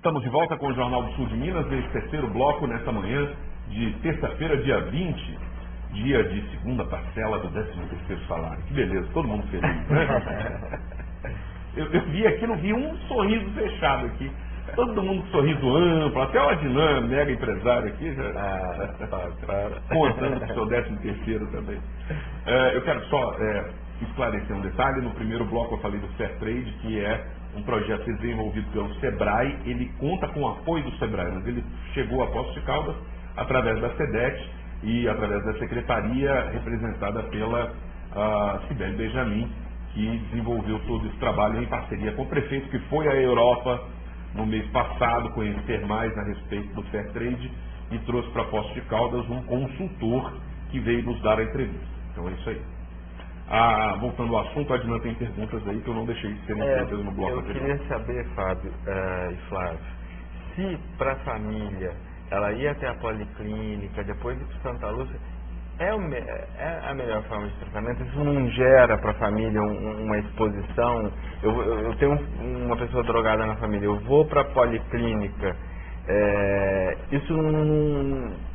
Estamos de volta com o Jornal do Sul de Minas, nesse terceiro bloco, nesta manhã de terça-feira, dia 20, dia de segunda parcela do 13º salário. Que beleza, todo mundo feliz, né? Eu vi aqui, não vi um sorriso fechado aqui. Todo mundo com sorriso amplo, até o Adnan, mega empresário aqui, já contando com o seu 13º também. Eu quero só esclarecer um detalhe. No primeiro bloco eu falei do Fair Trade, que é um projeto desenvolvido pelo Sebrae. Ele conta com o apoio do Sebrae, mas ele chegou a Poços de Caldas através da SEDET e através da secretaria representada pela Cibele Benjamin, que desenvolveu todo esse trabalho em parceria com o prefeito, que foi à Europa no mês passado conhecer mais a respeito do Fair Trade e trouxe para Poços de Caldas um consultor que veio nos dar a entrevista. Então é isso aí. Voltando ao assunto, a Adnan tem perguntas aí que eu não deixei de serem feitas no bloco anterior. Eu queria saber, Fábio e Flávio, se para a família ela ia até a policlínica, depois ir para Santa Lúcia, é a melhor forma de tratamento? Isso não gera para a família uma exposição? Eu tenho uma pessoa drogada na família, eu vou para a policlínica, isso não...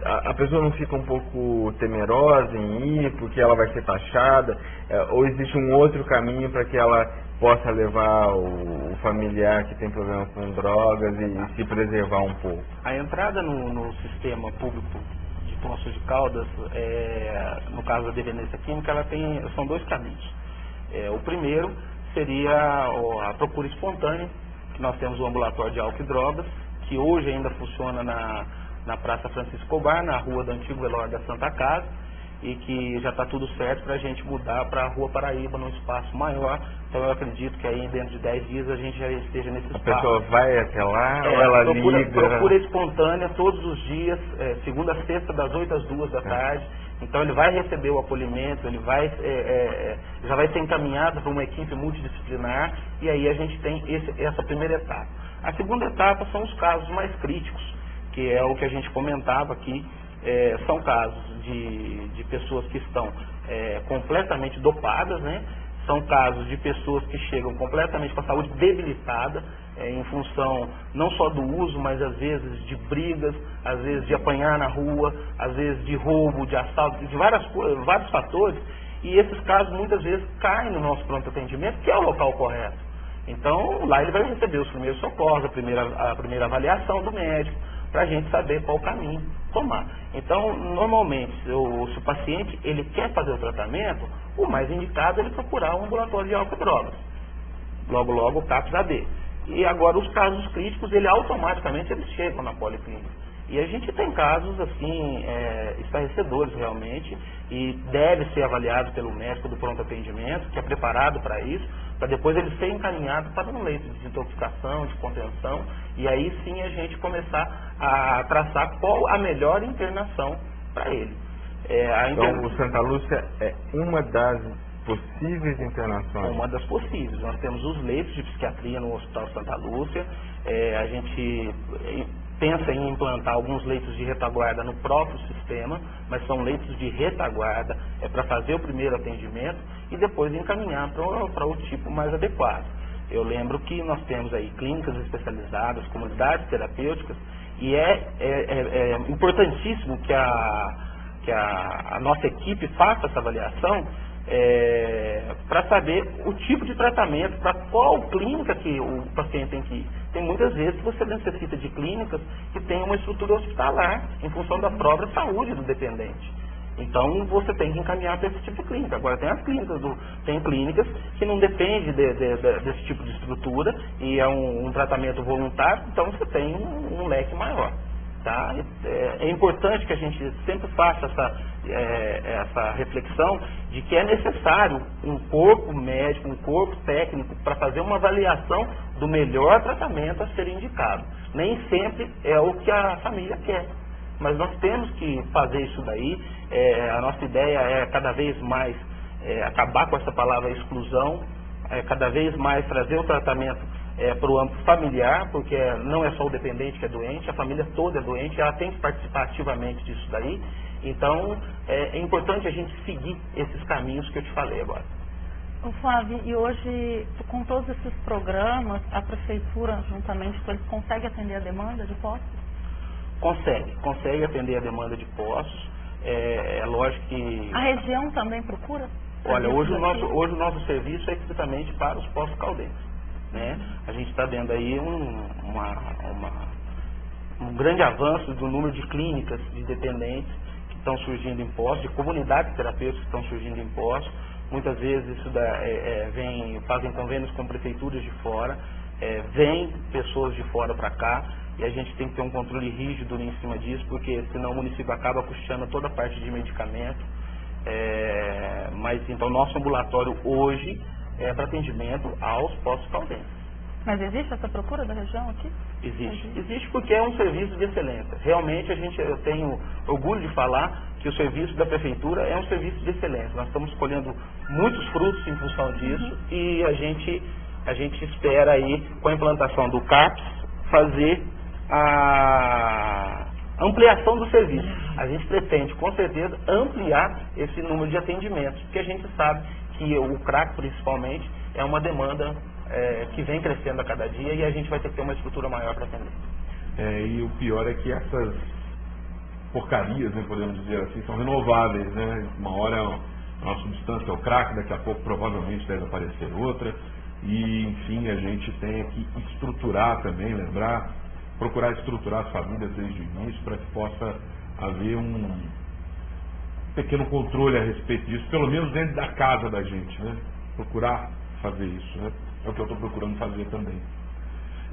A pessoa não fica um pouco temerosa em ir porque ela vai ser taxada? Ou existe um outro caminho para que ela possa levar o familiar que tem problema com drogas e se preservar um pouco? A entrada no sistema público de Poços de Caldas, no caso da dependência química, são dois caminhos. O primeiro seria a procura espontânea, que nós temos o ambulatório de álcool e drogas, que hoje ainda funciona na Praça Francisco Cobar, na rua do Antigo Velório da Santa Casa, e que já está tudo certo para a gente mudar para a Rua Paraíba, num espaço maior. Então eu acredito que aí dentro de 10 dias a gente já esteja nesse espaço. A pessoa vai até lá ou ela liga? Procura espontânea todos os dias, segunda a sexta, das 8 às 2 da tarde. Então ele vai receber o acolhimento, ele já vai ser encaminhado para uma equipe multidisciplinar, e aí a gente tem essa primeira etapa. A segunda etapa são os casos mais críticos, que é o que a gente comentava aqui. São casos de pessoas que estão completamente dopadas, né? São casos de pessoas que chegam completamente com a saúde debilitada, em função não só do uso, mas às vezes de brigas, às vezes de apanhar na rua, às vezes de roubo, de assalto, de vários fatores, e esses casos muitas vezes caem no nosso pronto atendimento, que é o local correto. Então lá ele vai receber os primeiros socorros, a primeira avaliação do médico, para a gente saber qual caminho tomar. Então, normalmente, se o paciente ele quer fazer o tratamento, o mais indicado é ele procurar um ambulatório de álcool e drogas. Logo, logo, o CAPS-AB. E agora, os casos críticos, automaticamente eles chegam na policlínica. E a gente tem casos, assim, estarrecedores realmente, e deve ser avaliado pelo médico do pronto atendimento, que é preparado para isso, para depois ele ser encaminhado para um leito de desintoxicação, de contenção, e aí sim a gente começar a traçar qual a melhor internação para ele. Então o Santa Lúcia é uma das possíveis internações? Uma das possíveis. Nós temos os leitos de psiquiatria no Hospital Santa Lúcia, a gente pensa em implantar alguns leitos de retaguarda no próprio sistema, mas são leitos de retaguarda, para fazer o primeiro atendimento e depois encaminhar para o tipo mais adequado. Eu lembro que nós temos aí clínicas especializadas, comunidades terapêuticas, e é importantíssimo que a nossa equipe faça essa avaliação para saber o tipo de tratamento, para qual clínica que o paciente tem que ir. Tem muitas vezes que você necessita de clínicas que tenham uma estrutura hospitalar, em função da própria saúde do dependente. Então você tem que encaminhar para esse tipo de clínica. Agora tem clínicas que não dependem desse tipo de estrutura e é um tratamento voluntário, então você tem um leque maior. Tá? É importante que a gente sempre faça essa reflexão de que é necessário um corpo médico, um corpo técnico para fazer uma avaliação do melhor tratamento a ser indicado. Nem sempre é o que a família quer, mas nós temos que fazer isso daí. A nossa ideia é cada vez mais acabar com essa palavra exclusão, cada vez mais trazer o tratamento para o âmbito familiar, porque não é só o dependente que é doente, a família toda é doente, ela tem que participar ativamente disso daí. Então, é importante a gente seguir esses caminhos que eu te falei agora. Ô Flávio, e hoje, com todos esses programas, a Prefeitura, juntamente com eles, consegue atender a demanda de postos? Consegue atender a demanda de postos. É lógico que... A região também procura? Olha, hoje o nosso serviço é estritamente para os postos caldenses, né? A gente está vendo aí um grande avanço do número de clínicas de dependentes que estão surgindo em postos, de comunidades terapêuticas que estão surgindo em postos. Muitas vezes isso fazem convênios com prefeituras de fora, vêm pessoas de fora para cá, e a gente tem que ter um controle rígido em cima disso, porque senão o município acaba custeando toda a parte de medicamento. Mas então nosso ambulatório hoje é para atendimento aos postos caldenses. Mas existe essa procura da região aqui? Existe porque é um serviço de excelência. Realmente eu tenho orgulho de falar que o serviço da prefeitura é um serviço de excelência. Nós estamos colhendo muitos frutos em função disso, e a gente espera aí, com a implantação do CAPS, fazer a ampliação do serviço. A gente pretende, com certeza, ampliar esse número de atendimentos, porque a gente sabe que o CRAC, principalmente, é uma demanda que vem crescendo a cada dia, e a gente vai ter que ter uma estrutura maior para atender. E o pior é que essas porcarias, né, podemos dizer assim, são renováveis, né? Uma hora é uma substância, é o crack, daqui a pouco provavelmente deve aparecer outra, e enfim, a gente tem que estruturar também, procurar estruturar as famílias desde o início para que possa haver um pequeno controle a respeito disso, pelo menos dentro da casa da gente, né? Procurar fazer isso, né? É o que eu estou procurando fazer também.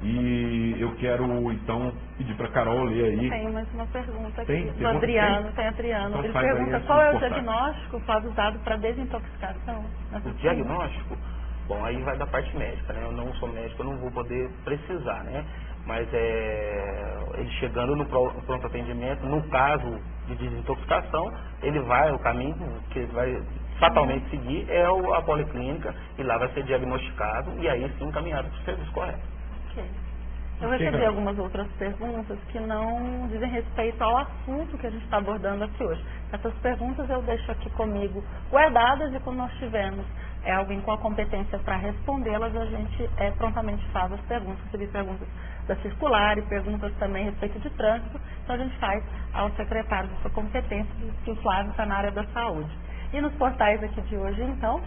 E eu quero, então, pedir para a Carol ler aí. Tem mais uma pergunta aqui. Tem do Adriano, tem Adriano. Então, ele faz pergunta aí, qual é o importante. diagnóstico, Flávio, usado para desintoxicação? O diagnóstico, bom, aí vai da parte médica, né? Eu não sou médico, eu não vou poder precisar, né? Mas ele chegando no pronto atendimento, no caso de desintoxicação, o caminho que ele vai fatalmente seguir é a policlínica, e lá vai ser diagnosticado e aí sim encaminhado para o serviço correto. Ok. Eu recebi algumas outras perguntas que não dizem respeito ao assunto que a gente está abordando aqui hoje. Essas perguntas eu deixo aqui comigo guardadas, e quando nós tivermos alguém com a competência para respondê-las, a gente prontamente faz as perguntas. Recebi perguntas da circular e perguntas também a respeito de trânsito, então a gente faz ao secretário de sua competência, que o Flávio está na área da saúde. E nos portais aqui de hoje, então,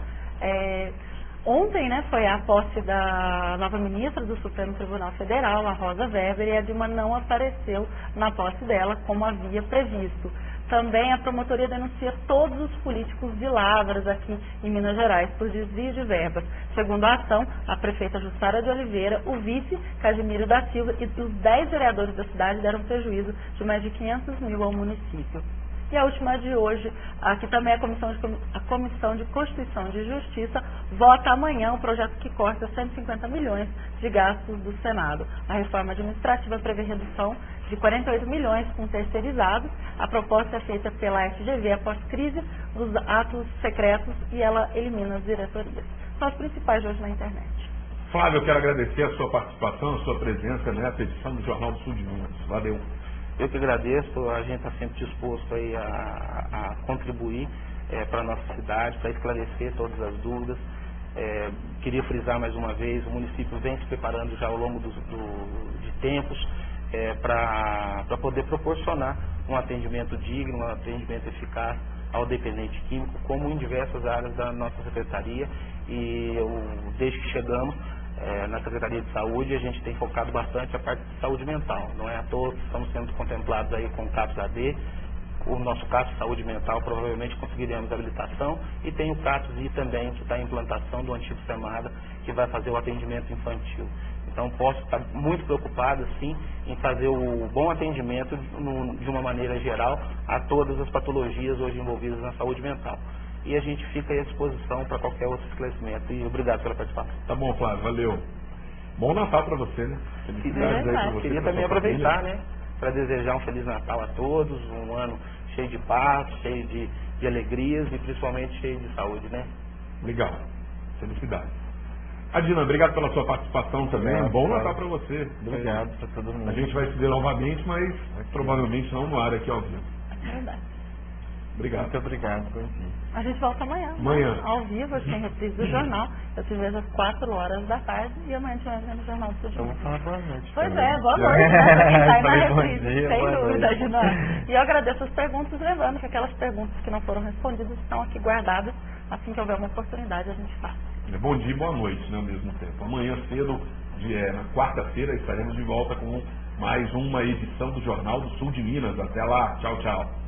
ontem, né, foi a posse da nova ministra do Supremo Tribunal Federal, a Rosa Weber, e a Dilma não apareceu na posse dela como havia previsto. Também a promotoria denuncia todos os políticos de Lavras aqui em Minas Gerais por desvio de verbas. Segundo a ação, a prefeita Jussara de Oliveira, o vice Casimiro da Silva e os 10 vereadores da cidade deram prejuízo de mais de 500 mil ao município. E a última de hoje, aqui também a Comissão de Constituição e de Justiça vota amanhã um projeto que corta 150 milhões de gastos do Senado. A reforma administrativa prevê redução de 48 milhões com terceirizados. A proposta é feita pela FGV após crise dos atos secretos, e ela elimina as diretorias. São as principais de hoje na internet. Flávio, eu quero agradecer a sua participação, a sua presença nessa edição do Jornal do Sul de Minas. Valeu. Eu que agradeço, a gente está sempre disposto aí a contribuir para a nossa cidade, para esclarecer todas as dúvidas. Queria frisar mais uma vez, o município vem se preparando já ao longo de tempos para poder proporcionar um atendimento digno, um atendimento eficaz ao dependente químico, como em diversas áreas da nossa secretaria. E desde que chegamos na Secretaria de Saúde, a gente tem focado bastante a parte de saúde mental. Não é à toa que estamos sendo contemplados aí com o CAPS AD. O nosso CAPS Saúde Mental provavelmente conseguiremos habilitação, e tem o CAPS I também, que está em implantação do antigo SEMADA, que vai fazer o atendimento infantil. Então posso estar muito preocupado, sim, em fazer o bom atendimento de uma maneira geral a todas as patologias hoje envolvidas na saúde mental. E a gente fica à disposição para qualquer outro esclarecimento. E obrigado pela participação. Tá bom, Flávio, valeu. Bom Natal para você, né? Felicidades aí pra você. Queria também aproveitar, né, para desejar um Feliz Natal a todos, um ano cheio de paz, cheio de alegrias e principalmente cheio de saúde, né? Legal. Felicidades. Adina, obrigado pela sua participação também. Bom Natal para você. Obrigado para todo mundo. A gente vai se ver novamente, mas provavelmente não no ar aqui ao vivo. É verdade. Obrigado. Muito obrigado, bom dia. A gente volta amanhã. Amanhã. Ao vivo, hoje tem reprise do jornal. Eu te vejo às 4 horas da tarde e amanhã a gente vai ver no Jornal do Sul de Eu vou Minas. falar boa noite. Pois também. é, boa noite, né, pra quem tá aí na Falei bom reprise, dia, sem boa dúvida, noite. Edna. E eu agradeço as perguntas, lembrando que aquelas perguntas que não foram respondidas estão aqui guardadas. Assim que houver uma oportunidade, a gente faz. Bom dia e boa noite, né, ao mesmo tempo. Amanhã cedo, na quarta-feira, estaremos de volta com mais uma edição do Jornal do Sul de Minas. Até lá. Tchau, tchau.